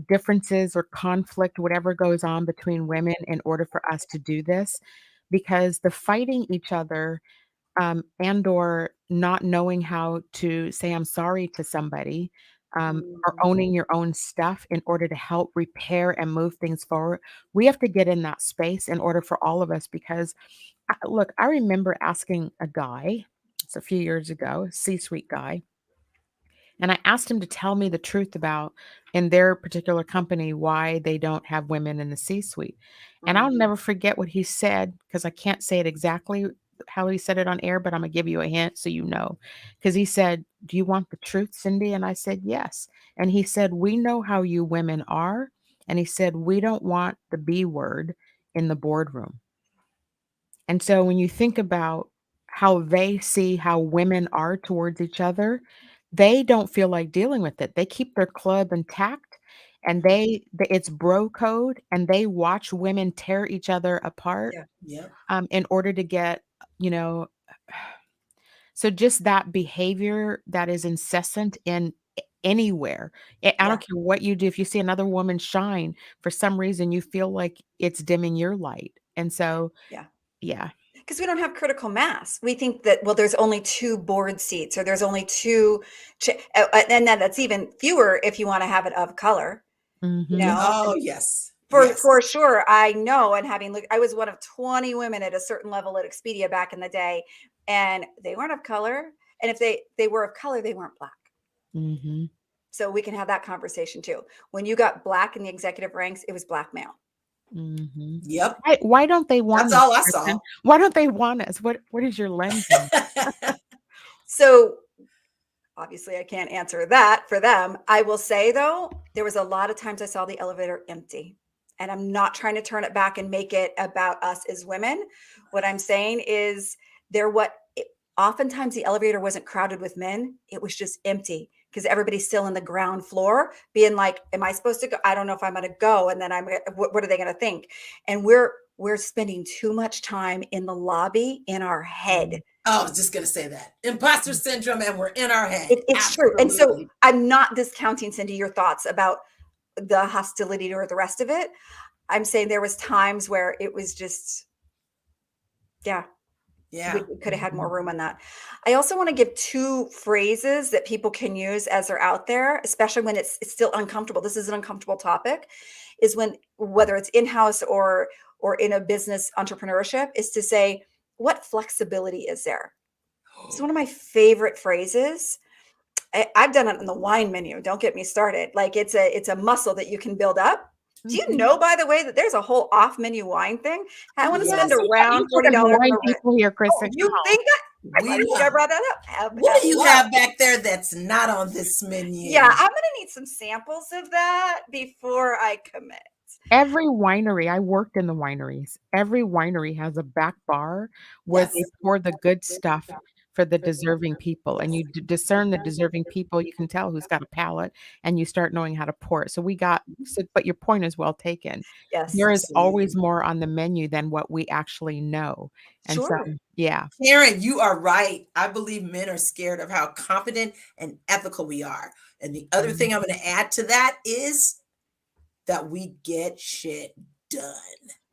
differences or conflict, whatever goes on between women in order for us to do this, because the fighting each other and or not knowing how to say I'm sorry to somebody, or owning your own stuff in order to help repair and move things forward. We have to get in that space in order for all of us, because look, I remember asking a guy, it's a few years ago, a C-suite guy, and I asked him to tell me the truth about in their particular company why they don't have women in the C-suite. And I'll never forget what he said, because I can't say it exactly how he said it on air, but I'm gonna give you a hint so you know. Because he said, "Do you want the truth, Cindi?" And I said, "Yes." And he said, "We know how you women are." And he said, "We don't want the B word in the boardroom." And so when you think about how they see how women are towards each other, they don't feel like dealing with it. They keep their club intact, and it's bro code, and they watch women tear each other apart Yeah. in order to get, so just that behavior that is incessant in anywhere. I don't care what you do. If you see another woman shine, for some reason you feel like it's dimming your light. And so, yeah. Because we don't have critical mass. We think that, well, there's only 2 board seats, or there's only 2, and then that's even fewer if you want to have it of color. Oh, yes. For sure, I know, and having looked, I was one of 20 women at a certain level at Expedia back in the day, and they weren't of color. And if they were of color, they weren't Black. Mm-hmm. So we can have that conversation too. When you got Black in the executive ranks, it was Black male. Mm-hmm. Yep. Why don't they want That's us, all I Kristin? saw. Why don't they want us? What is your lens on? So obviously I can't answer that for them. I will say though, there was a lot of times I saw the elevator empty, and I'm not trying to turn it back and make it about us as women. What I'm saying is oftentimes the elevator wasn't crowded with men. It was just empty, because everybody's still in the ground floor being like, am I supposed to go? I don't know if I'm going to go. And then what are they going to think? And we're spending too much time in the lobby in our head. Oh, I was just going to say that. Imposter syndrome, and we're in our head. It's true. And so I'm not discounting, Cindi, your thoughts about the hostility or the rest of it. I'm saying there was times where it was just, we could have had more room on that. I also want to give 2 phrases that people can use as they're out there, especially when it's still uncomfortable. This is an uncomfortable topic, is when, whether it's in-house or in a business entrepreneurship, is to say, what flexibility is there? It's one of my favorite phrases. I've done it in the wine menu. Don't get me started. Like it's a muscle that you can build up. Do you know, by the way, that there's a whole off-menu wine thing? I want to spend around $40 wine people here, Kristin. You think that? I think I brought that up. What do you have back there that's not on this menu? Yeah, I'm going to need some samples of that before I commit. Every winery, I worked in the wineries. Every winery has a back bar where they pour the good stuff for the deserving people, and you discern the deserving people. You can tell who's got a palate, and you start knowing how to pour it. But your point is well taken. Yes, there is always more on the menu than what we actually know. And so, Karen, you are right. I believe men are scared of how confident and ethical we are. And the other thing I'm going to add to that is that we get shit done.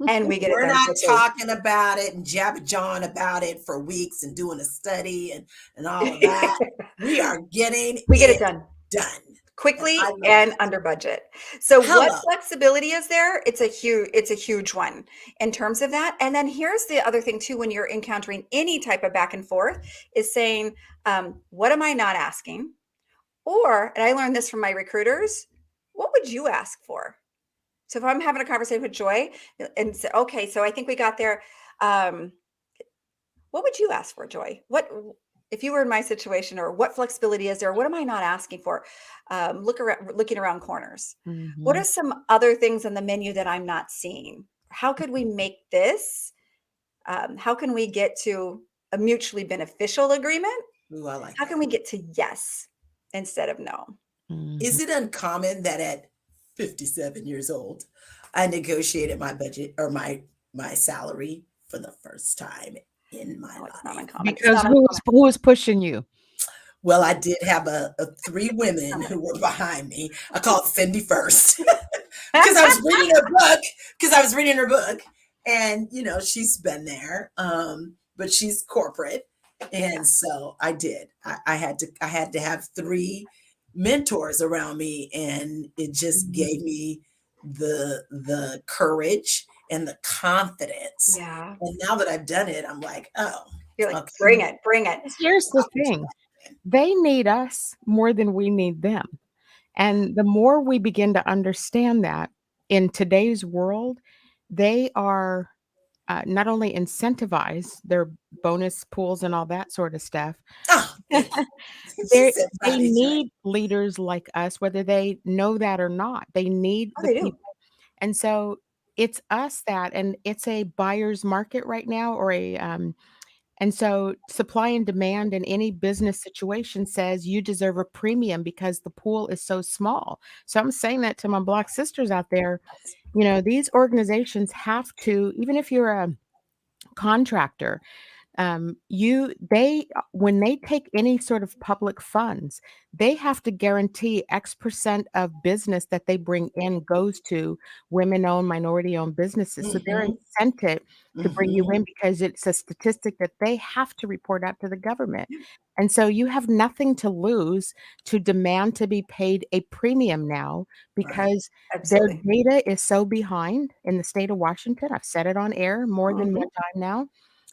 And we get We're it done. not talking about it and jabbing John about it for weeks and doing a study and all of that. We get it done quickly and under budget. So what flexibility is there? It's a huge one in terms of that. And then here's the other thing too, when you're encountering any type of back and forth, is saying, what am I not asking? Or, and I learned this from my recruiters, what would you ask for? So if I'm having a conversation with Joy and say, okay, so I think we got there. What would you ask for, Joy? What, if you were in my situation, or what flexibility is there? What am I not asking for? Looking around corners. Mm-hmm. What are some other things on the menu that I'm not seeing? How could we make this? How can we get to a mutually beneficial agreement? Ooh, I like How can we get to yes instead of no? Mm-hmm. Is it uncommon that at 57 years old, I negotiated my budget or my salary for the first time in my life? Not uncommon. Because who was pushing you? Well, I did have a 3 women who were behind me. I called Cindy first because I was reading her book. And, you know, she's been there, but she's corporate. And so I did. I had to have 3 mentors around me, and it just gave me the courage and the confidence. Yeah. And now that I've done it, I'm like, oh, you're like, bring it. Here's the thing. They need us more than we need them. And the more we begin to understand that in today's world, they are not only incentivize their bonus pools and all that sort of stuff. They need leaders like us, whether they know that or not. They need the people. And so it's us and it's a buyer's market right now, or and so supply and demand in any business situation says you deserve a premium because the pool is so small. So I'm saying that to my Black sisters out there. You know, these organizations have to, even if you're a contractor, when they take any sort of public funds, they have to guarantee X% of business that they bring in goes to women-owned, minority-owned businesses. So they're incented to bring you in because it's a statistic that they have to report out to the government. And so you have nothing to lose to demand to be paid a premium now because their data is so behind in the state of Washington. I've said it on air more than one time now.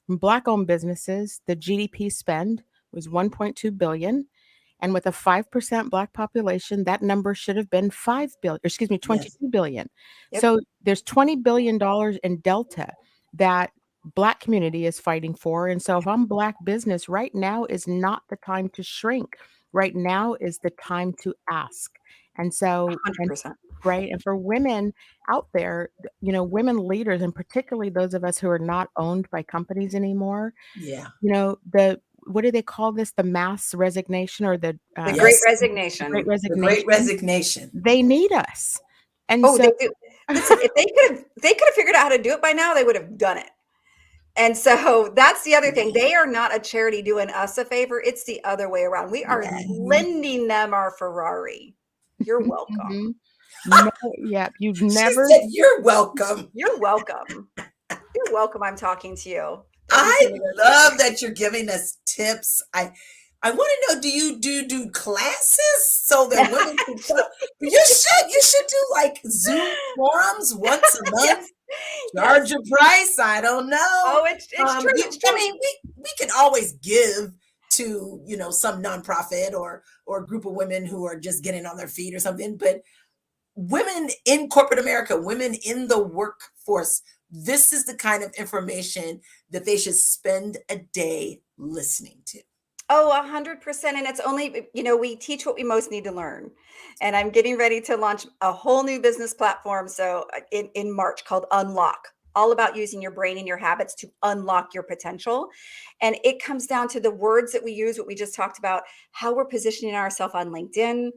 Black-owned businesses, the GDP spend was $1.2 billion, and with a 5% Black population, that number should have been $22 billion. Yep. So there's $20 billion in delta that Black community is fighting for. And so if I'm Black business, right now is not the time to shrink. Right now is the time to ask. And so 100%. Right. And for women out there, you know, women leaders, and particularly those of us who are not owned by companies anymore. Yeah. You know, what do they call this? The mass resignation, or the Great Resignation. Great Resignation. The Great Resignation. They need us. And so they do. Listen, if they could have figured out how to do it by now, they would have done it. And so that's the other thing. They are not a charity doing us a favor. It's the other way around. We are lending them our Ferrari. You're welcome. You've never said you're welcome. You're welcome. You're welcome. I'm talking to you. I love that you're giving us tips. I want to know, do you do classes so that women can you should do like Zoom forums once a month. Charge a price. I don't know. Oh, it's true. It's true. I mean, we can always give to, you know, some nonprofit or a group of women who are just getting on their feet or something, but women in corporate America, women in the workforce, this is the kind of information that they should spend a day listening to. Oh, 100%. And it's only, you know, we teach what we most need to learn. And I'm getting ready to launch a whole new business platform. So in March, called Unlock, all about using your brain and your habits to unlock your potential. And it comes down to the words that we use, what we just talked about, how we're positioning ourselves on LinkedIn,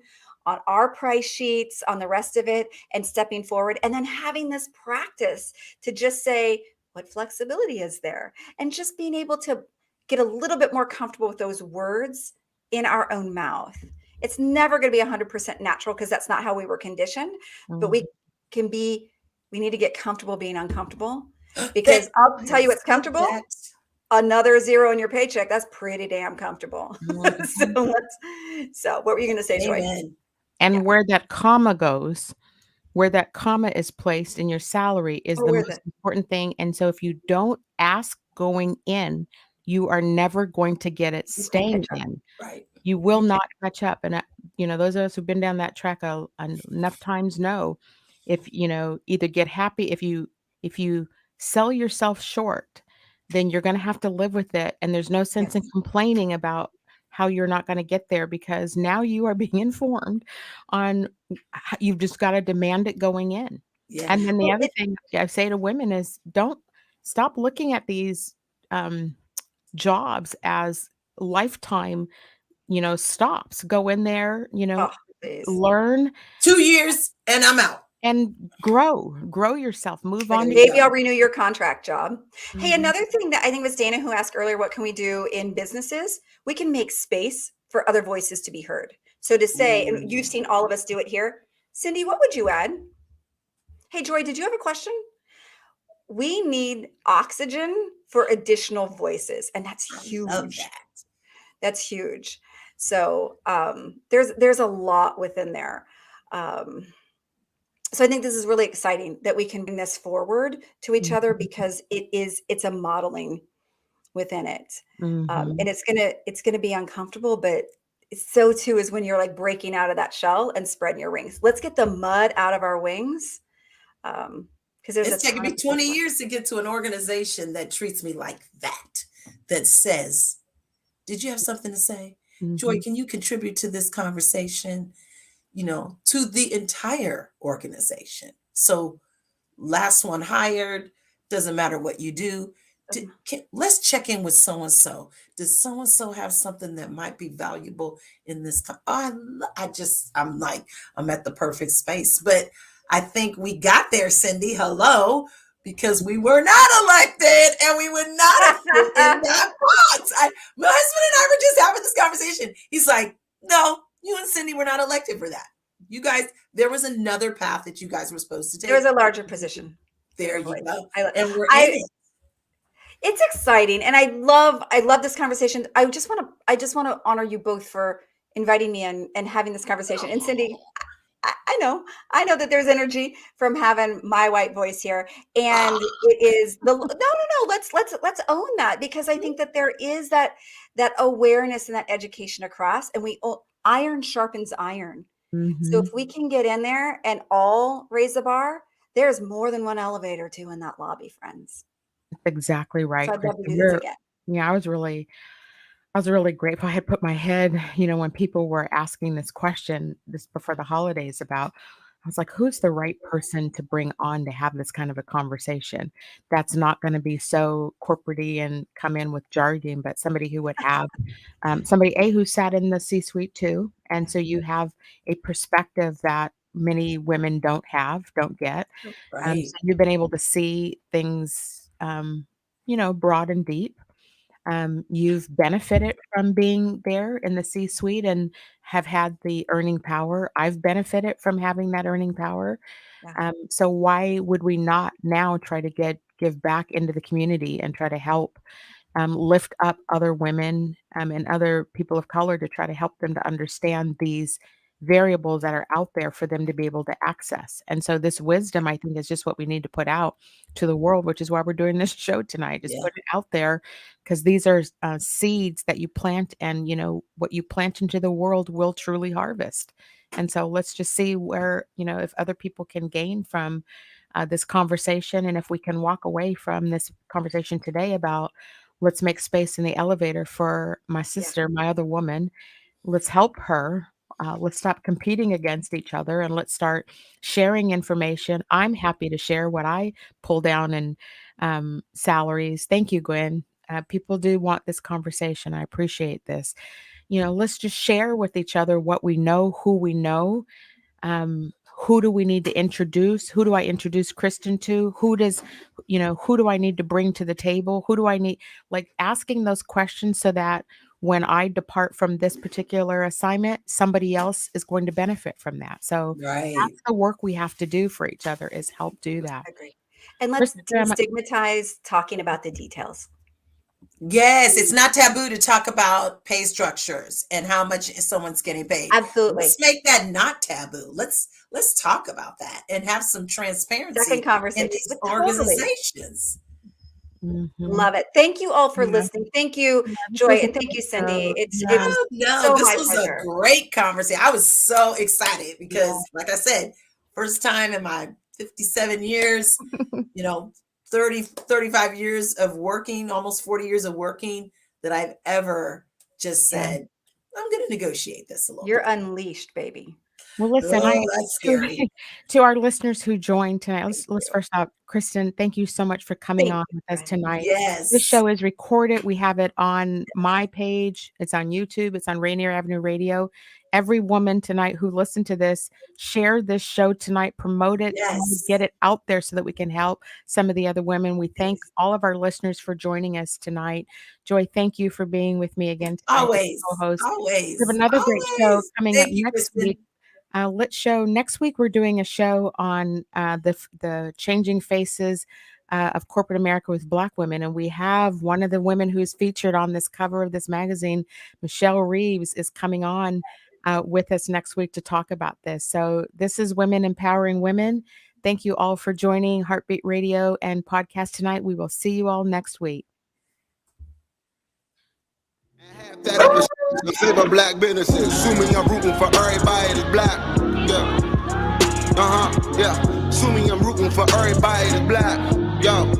on our price sheets, on the rest of it, and stepping forward. And then having this practice to just say, what flexibility is there? And just being able to get a little bit more comfortable with those words in our own mouth. It's never going to be 100% natural because that's not how we were conditioned, but we need to get comfortable being uncomfortable, because I'll tell you what's comfortable. Another zero in your paycheck. That's pretty damn comfortable. So what were you going to say, Joy? And where that comma goes, where that comma is placed in your salary is the most important thing. And so if you don't ask going in, you are never going to get it staying in. Right. You will not catch up. And, you know, those of us who've been down that track enough times know, if, you know, either get happy, if you sell yourself short, then you're going to have to live with it. And there's no sense in complaining about how you're not going to get there, because now you are being informed on, you've just got to demand it going in. Yeah. And then the other thing I say to women is, don't stop looking at these jobs as lifetime, you know, stops. Go in there, you know, learn 2 years and I'm out. And grow yourself, move on. Maybe I'll renew your contract job. Mm-hmm. Hey, another thing that I think was Dana who asked earlier, what can we do in businesses? We can make space for other voices to be heard. So to say, and you've seen all of us do it here. Cindi, what would you add? Hey, Joy, did you have a question? We need oxygen for additional voices, and that's huge. I love that. That's huge. So there's a lot within there. So I think this is really exciting that we can bring this forward to each other, because it's a modeling within it. And it's gonna be uncomfortable, but so too is when you're like breaking out of that shell and spreading your wings. Let's get the mud out of our wings. Because it's taken me 20 years to get to an organization that treats me like that says, did you have something to say? Joy, can you contribute to this conversation? To the entire organization. So last one hired, doesn't matter what you do. Let's check in with so-and-so. Does so-and-so have something that might be valuable in this? I'm at the perfect space. But I think we got there, Cindi. Hello. Because we were not elected and we would not have fit in that box. My husband and I were just having this conversation. He's like, no, you and Cindi were not elected for that. You guys, there was another path that you guys were supposed to take. There was a larger position. There you go. And we're in it. It's exciting. And I love this conversation. I just want to honor you both for inviting me and having this conversation. And Cindi, I know that there's energy from having my white voice here, and it is no. Let's own that, because I think that there is that awareness and that education across, and iron sharpens iron. So if we can get in there and all raise the bar, there's more than one elevator too in that lobby, friends. That's exactly right. So I'd love to do this again. Yeah, I was really grateful. I had put my head, when people were asking this question this before the holidays I was like, who's the right person to bring on to have this kind of a conversation? That's not going to be so corporate-y and come in with jargon, but somebody who would have somebody who sat in the C-suite too. And so you have a perspective that many women don't get. Right. So you've been able to see things, broad and deep. You've benefited from being there in the C-suite and have had the earning power. I've benefited from having that earning power. Yeah. So why would we not now try to give back into the community and try to help lift up other women and other people of color to try to help them to understand these variables that are out there for them to be able to access. And so this wisdom, I think, is just what we need to put out to the world, which is why we're doing this show tonight. Just put it out there, because these are seeds that you plant, and what you plant into the world will truly harvest. And so let's just see where, if other people can gain from this conversation, and if we can walk away from this conversation today about, let's make space in the elevator for my sister, my other woman. Let's help her. Let's stop competing against each other, and let's start sharing information. I'm happy to share what I pull down in salaries. Thank you, Gwen. People do want this conversation. I appreciate this. Let's just share with each other what we know, who we know. Who do we need to introduce? Who do I introduce Kristin to? Who do I need to bring to the table? Who do I need? Like asking those questions so that when I depart from this particular assignment, somebody else is going to benefit from that. So that's the work we have to do for each other, is help do that. I agree. And let's destigmatize talking about the details. Yes, it's not taboo to talk about pay structures and how much someone's getting paid. Absolutely. Let's make that not taboo. Let's talk about that and have some transparency in these organizations. Love it. Thank you all for listening. Thank you, Joy, and thank you, Cindi. This was a great conversation. I was so excited because, like I said, first time in my 57 years, 35 years of working, almost 40 years of working, that I've ever just said, I'm going to negotiate this a little bit. You're unleashed, baby. Well, listen, that's scary. To our listeners who joined tonight, let's first off, Kristin, thank you so much for coming on with us tonight. Yes. This show is recorded. We have it on my page. It's on YouTube. It's on Rainier Avenue Radio. Every woman tonight who listened to this, share this show tonight, promote it, get it out there so that we can help some of the other women. We thank all of our listeners for joining us tonight. Joy, thank you for being with me again tonight. Always. We have another great show coming up next week. Next week we're doing a show on the changing faces of corporate America with Black women, and we have one of the women who's featured on this cover of this magazine, Michelle Reeves, is coming on with us next week to talk about this. So this is Women Empowering Women. Thank you all for joining Heartbeat Radio and podcast tonight. We will see you all next week. That up in favor Black businesses. Assuming I'm rooting for everybody that's Black. Yeah. Yeah. Assuming I'm rooting for everybody that's Black. Yo.